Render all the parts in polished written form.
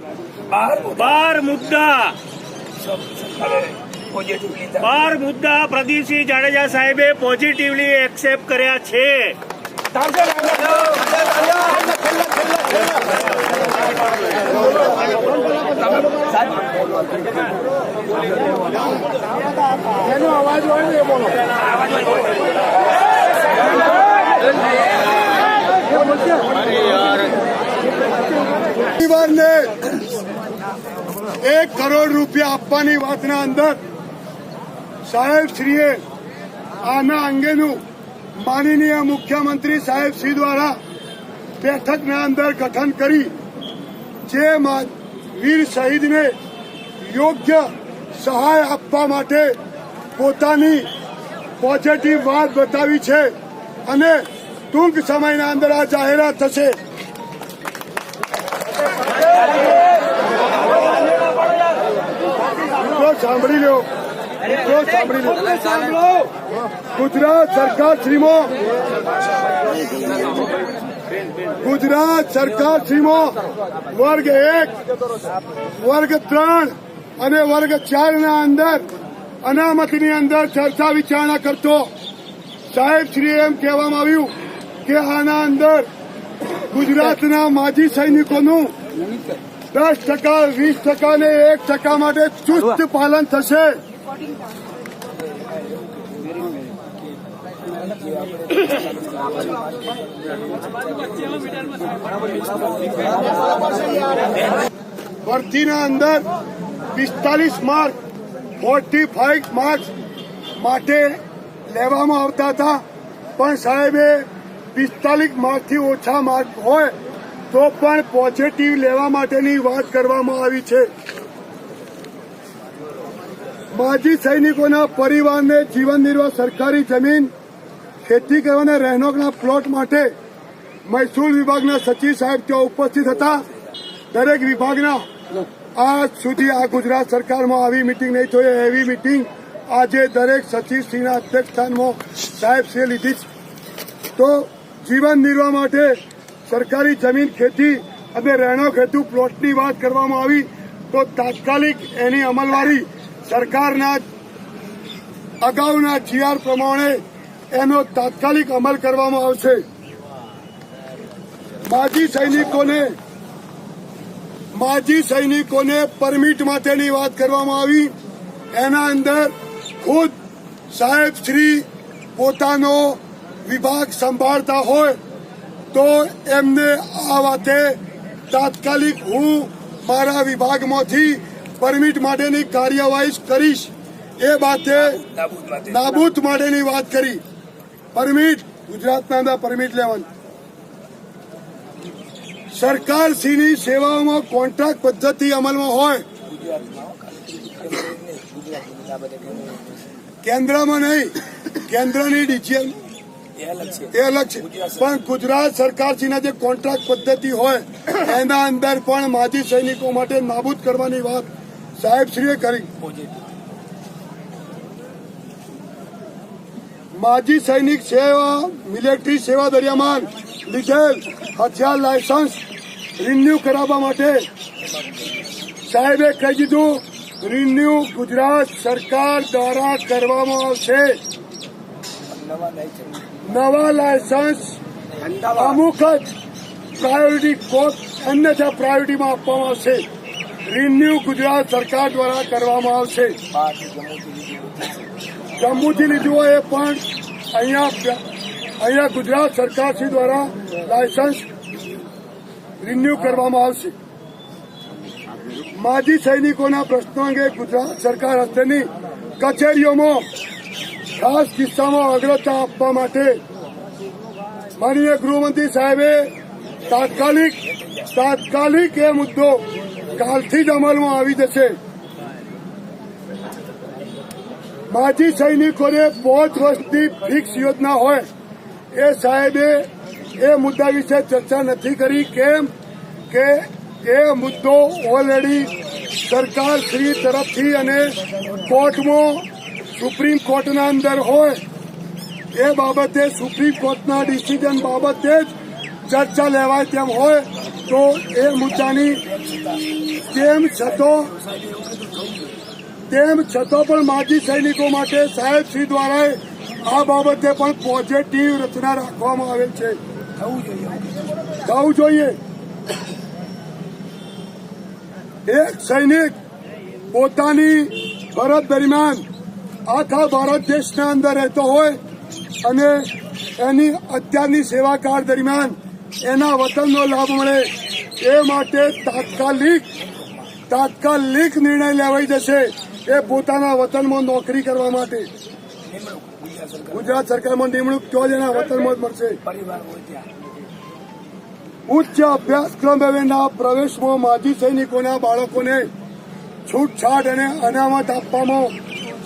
12 મુદ્દા પ્રદીપસિંહ જાડેજા સાહેબે positively accept કર્યા છે. અવાજ હોય ને બોલો. પરિવારને 1 કરોડ રૂપિયા આપવાની વાતના અંદર સાહેબશ્રીએ આના અંગેનું માનનીય મુખ્યમંત્રી સાહેબશ્રી દ્વારા બેઠકના અંદર ગઠન કરી જે વીર શહીદને યોગ્ય સહાય આપવા માટે પોતાની પોઝિટિવ વાત બતાવી છે અને ટૂંક સમયના અંદર આ જાહેરાત થશે. સાંભળી લો, ગુજરાત સરકાર શ્રીમાં વર્ગ 1, વર્ગ 3 અને વર્ગ 4 ના અંદર અનામતની અંદર ચર્ચા વિચારણા કરતો સાહેબશ્રીએ એમ કહેવામાં આવ્યું કે આના અંદર ગુજરાતના માજી સૈનિકોનું 10%, 20% ને 1% માટે ચુસ્ત પાલન થશે. ભરતીના અંદર 45 માર્ક 45 માર્ક્સ માટે લેવામાં આવતા હતા, પણ સાહેબે 45 માર્કથી ઓછા માર્ક હોય તો પણ પોઝિટિવ લેવા માટેની વાત કરવામાં આવી છે. માજી સૈનિકોના પરિવારને જીવન નિર્વાહ સરકારી જમીન ખેતી કરવાના રહેણાંકના પ્લોટ માટે મહેસૂલ વિભાગના સચિવ સાહેબ ત્યાં ઉપસ્થિત હતા. દરેક વિભાગના આજ સુધી આ ગુજરાત સરકારમાં આવી મિટિંગ નહીં થઈ, એવી મિટિંગ આજે દરેક સચિવશ્રીના અધ્યક્ષસ્થાનમાં સાહેબશ્રીએ લીધી છે. તો જીવન નિર્વાહ માટે સરકારી જમીન ખેતી અને રહેણાંક હેતુ પ્લોટની વાત કરવામાં આવી તો તાત્કાલિક એની અમલવારી સરકારના અગાઉના GR પ્રમાણે એનો તાત્કાલિક અમલ કરવામાં આવશે. માજી સૈનિકોને પરમિટ માટેની વાત કરવામાં આવી. એના અંદર ખુદ સાહેબશ્રી પોતાનો વિભાગ સંભાળતા હોય તો એમને આ વાતે તાત્કાલિક હું મારા વિભાગમાંથી પરમિટ માટેની કાર્યવાહી કરીશ એ બાતે નાબૂદ માટેની વાત કરી. પરમિટ ગુજરાતના અંદર પરમિટ લેવાનું. સરકારશ્રીની સેવાઓમાં કોન્ટ્રાક્ટ પદ્ધતિ અમલમાં હોય, કેન્દ્રમાં નહીં, કેન્દ્રની ડીજીએમ એ અલગ છે, પણ ગુજરાત સરકારશ્રીના જે કોન્ટ્રાક્ટ પદ્ધતિ હોય એના અંદર પણ માજી સૈનિકો માટે નાબૂદ કરવાની વાત સાહેબશ્રીએ કરી. માજી સૈનિક સેવા મિલિટરી સેવા દરમિયાન લીધેલ હથિયાર લાયસન્સ રિન્યુ કરાવવા માટે સાહેબે કહી દીધું રિન્યુ ગુજરાત સરકાર દ્વારા કરવામાં આવશે. નવા લાયસન્સ અમુક જ પ્રાયોરિટી કોર્ટ અન્યથા પ્રાયોરિટીમાં આપવામાં આવશે. રિન્યુ ગુજરાત સરકાર દ્વારા કરવામાં આવશે. જમ્મુથી લીધું હોય એ પણ અહીંયા ગુજરાત સરકારશ્રી દ્વારા લાયસન્સ રિન્યુ કરવામાં આવશે. માજી સૈનિકોના પ્રશ્નો અંગે ગુજરાત સરકાર હસ્તેની કચેરીઓમાં ખાસ કિસ્સામાં અગ્રતા આપવા માટે માનનીય ગૃહમંત્રી સાહેબે તાત્કાલિક એ મુદ્દો કાલથી જ અમલમાં આવી જશે. માજી સૈનિકોને 5 વર્ષની ફિક્સ યોજના હોય એ સાહેબે એ મુદ્દા વિશે ચર્ચા નથી કરી. કેમ કે એ મુદ્દો ઓલરેડી સરકારશ્રી તરફથી અને કોર્ટમાં સુપ્રીમ કોર્ટના અંદર હોય એ બાબતે સુપ્રીમ કોર્ટના ડિસિઝન બાબતે જ ચર્ચા લેવાય તેમ હોય તો એ મુદ્દાની તેમ છતાં પણ માજી સૈનિકો માટે સાહેબ શ્રી દ્વારા આ બાબતે પણ પોઝિટિવ રચના રાખવામાં આવેલ છે. થવું જોઈએ. એક સૈનિક પોતાની ફરજ દરમિયાન આખા ભારત દેશના અંદર રહેતો હોય અને એની અત્યારની સેવાકાળ દરમિયાન એના વતનનો લાભ મળે એ માટે તાત્કાલિક નિર્ણય લેવાઈ જશે એ પોતાના વતનમાં નોકરી કરવા માટે. ગુજરાત સરકારમાં નિમણૂક તો જ એના વતનમાં જ મળશે. ઉચ્ચ અભ્યાસક્રમ હવેના પ્રવેશમાં માજી સૈનિકોના બાળકોને છૂટછાટ અને અનામત આપવામાં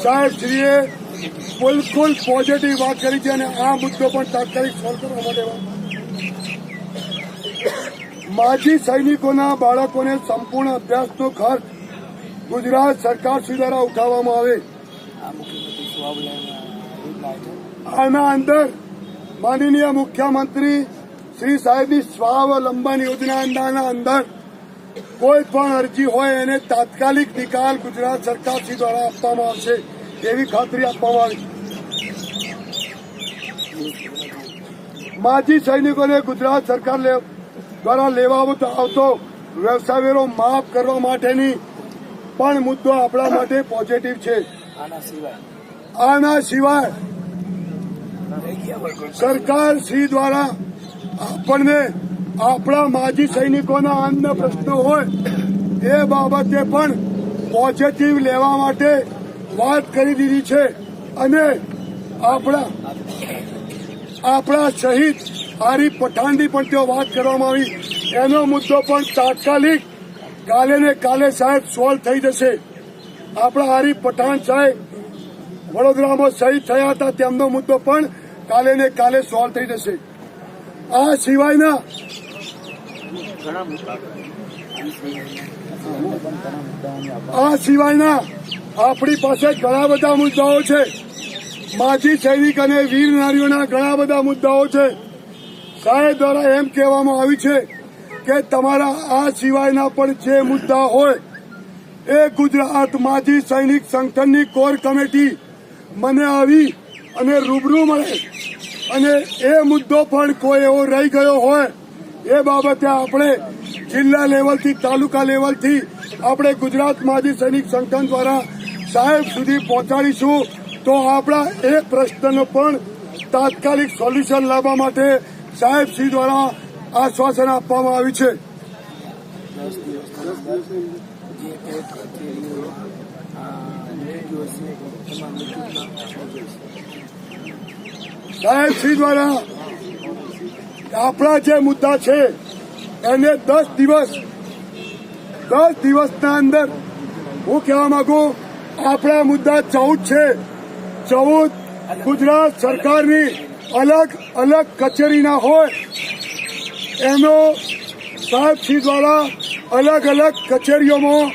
સાહેબશ્રીએ બિલકુલ પોઝિટિવ વાત કરી છે અને આ મુદ્દો પણ તાત્કાલિક સોલ્વ કરવા માટે માજી સૈનિકોના બાળકોને સંપૂર્ણ અભ્યાસનો ખર્ચ ગુજરાત સરકાર શ્રી દ્વારા ઉઠાવવામાં આવે. આના અંદર માનનીય મુખ્યમંત્રી શ્રી સાહેબની સ્વાવલંબન યોજનાના અંદર કોઈ પણ અરજી હોય એને તાત્કાલિક નિકાલ ગુજરાત સરકાર શ્રી દ્વારા આપવામાં આવશે એવી ખાતરી આપવામાં આવી. માજી સૈનિકોને ગુજરાત સરકાર દ્વારા લેવામાં આવતો વ્યવસાય વેરો માફ કરવા માટેની પણ મુદ્દો આપણા માટે પોઝિટિવ છે. આના સિવાય સરકાર શ્રી દ્વારા આપણને આપણા માજી સૈનિકોના અન્ય પ્રશ્નો હોય એ બાબતે પણ પોઝિટિવ લેવા માટે વાત કરી દીધી છે અને આપણા શહીદ આરીફ પઠાણની પણ તેઓ વાત કરવામાં આવી. એનો મુદ્દો પણ તાત્કાલિક કાલે ને કાલે સાહેબ સોલ્વ થઈ જશે. આપણા આરીફ પઠાણ સાહેબ વડોદરામાં શહીદ થયા હતા તેમનો મુદ્દો પણ કાલે ને કાલે સોલ્વ થઈ જશે. આ સિવાયના આપણી પાસે ઘણા બધા મુદ્દાઓ છે. માજી સૈનિક અને વીર નારીઓના ઘણા બધા મુદ્દાઓ છે. સાહેબ દ્વારા એમ કહેવામાં આવ્યું છે કે તમારા આ સિવાયના પણ જે મુદ્દા હોય એ ગુજરાત માજી સૈનિક સંગઠનની કોર કમિટી મને આવી અને રૂબરૂ મળે અને એ મુદ્દો પણ કોઈ એવો રહી ગયો હોય એ બાબતે આપણે જિલ્લા લેવલથી તાલુકા લેવલથી આપણે ગુજરાત માજી સૈનિક સંગઠન દ્વારા સાહેબ સુધી પહોંચાડીશું તો આપણા એ પ્રશ્નનો પણ તાત્કાલિક સોલ્યુશન લાવવા માટે સાહેબ શ્રી દ્વારા આશ્વાસન આપવામાં આવ્યું છે. સાહેબ શ્રી દ્વારા આપણા જે મુદ્દા છે એને 10 દિવસના અંદર હું કહેવા માંગુ આપણા મુદ્દા 14 છે. 14 ગુજરાત સરકારની અલગ અલગ કચેરીના હોય એનો સાહેબ શ્રી દ્વારા અલગ અલગ કચેરીઓમાં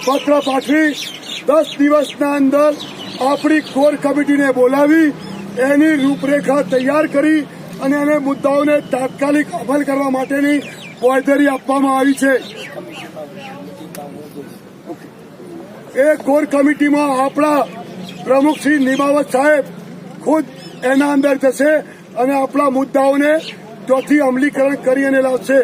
પત્ર પાઠવી 10 દિવસના અંદર આપણી કોર કમિટીને બોલાવી એની રૂપરેખા તૈયાર કરી અને એને મુદ્દાઓને તાત્કાલિક અમલ કરવા માટેની બાંયધરી આપવામાં આવી છે. એ કોર કમિટીમાં આપણા પ્રમુખ શ્રી નિમાવત સાહેબ ખુદ એના અંદર જશે અને આપણા મુદ્દાઓને ત્યાંથી અમલીકરણ કરી અને લાવશે.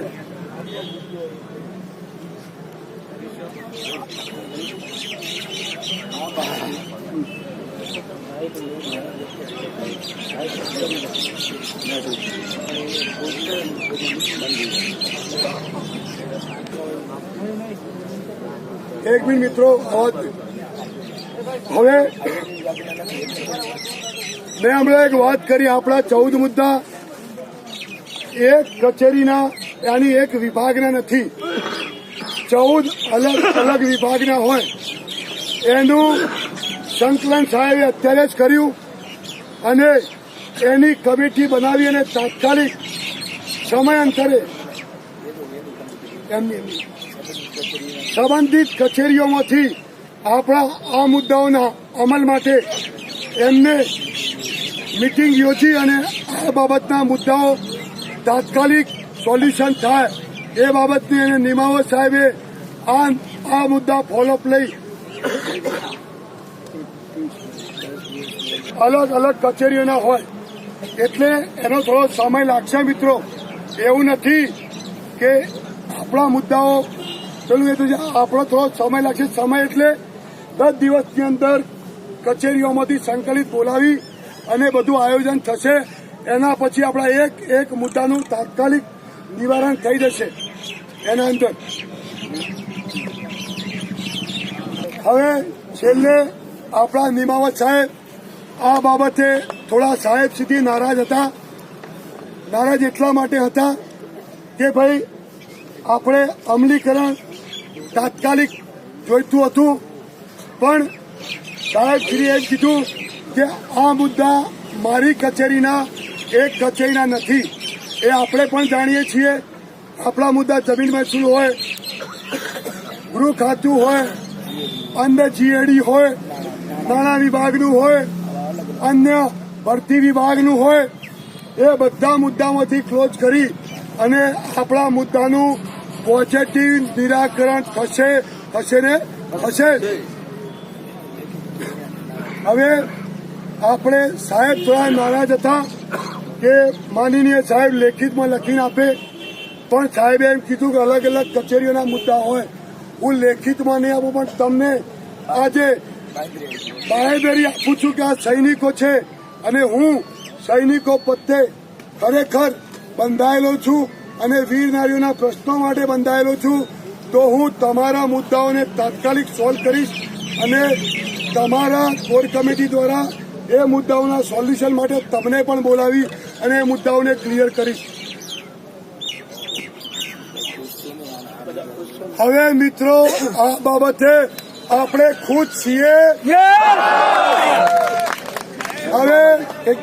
એક મિનિટ મિત્રો, હવે મેં હમણાં એક વાત કરી આપણા 14 મુદ્દા એક કચેરીના યાની એક વિભાગના નથી, 14 અલગ અલગ વિભાગના હોય એનું સંકલન સાહેબે અત્યારે જ કર્યું અને એની કમિટી બનાવી અને તાત્કાલિક સમયાંતરે એમની સંબંધિત કચેરીઓમાંથી આપણા આ મુદ્દાઓના અમલ માટે એમને મિટિંગ યોજી અને આ બાબતના મુદ્દાઓ તાત્કાલિક સોલ્યુશન થાય એ બાબતની અને નિમાવત સાહેબે આ મુદ્દા ફોલોઅપ લઈ અલગ અલગ કચેરીઓના હોય એટલે એનો થોડો સમય લાગશે મિત્રો. એવું નથી કે આપણા મુદ્દાઓ પેલું એ તો આપણો થોડો સમય લાગશે. સમય એટલે 10 દિવસની અંદર કચેરીઓમાંથી સંકલિત બોલાવી અને બધું આયોજન થશે. એના પછી આપણા એક મુદ્દાનું તાત્કાલિક નિવારણ થઈ જશે એના અંદર. હવે છેલ્લે આપણા નિમાવત સાહેબ આ બાબતે થોડા સાહેબ સુધી નારાજ હતા. નારાજ એટલા માટે હતા કે ભાઈ આપણે અમલીકરણ તાત્કાલિક જોઈતું હતું, પણ સાહેબ શ્રીએ એમ કીધું કે આ મુદ્દા મારી કચેરીના એક કચેરીના નથી. એ આપણે પણ જાણીએ છીએ. આપણા મુદ્દા જમીન મહેસૂલ હોય, ગૃહ ખાતું હોય, અન્ય જીએડી હોય, નાણાં વિભાગનું હોય, અન્ય ભરતી વિભાગનું હોય, એ બધા મુદ્દામાંથી ક્લોઝ કરી અને આપણા મુદ્દાનું પોઝિટિવ નિરાકરણ થશે ને થશે. હવે આપણે સાહેબ થોડા નારાજ હતા કે માનનીય સાહેબ લેખિતમાં લખીને આપે, પણ સાહેબે એમ કીધું કે અલગ અલગ કચેરીઓના મુદ્દા હોય, હું લેખિતમાં નહીં આપું, પણ તમને આજે બાહેધરી આપું છું કે આ સૈનિકો છે અને હું સૈનિકો પ્રત્યે ખરેખર બંધાયેલો છું અને વીર નારીઓના પ્રશ્નો માટે બંધાયેલો છું. તો હું તમારા મુદ્દાઓને તાત્કાલિક સોલ્વ કરીશ અને તમારા કોર કમિટી દ્વારા એ મુદ્દાઓના સોલ્યુશન માટે તમને પણ બોલાવી અને એ મુદ્દાઓને ક્લિયર કરીશ. હવે મિત્રો આ બાબતે આપણે ખુદ છીએ. હવે એક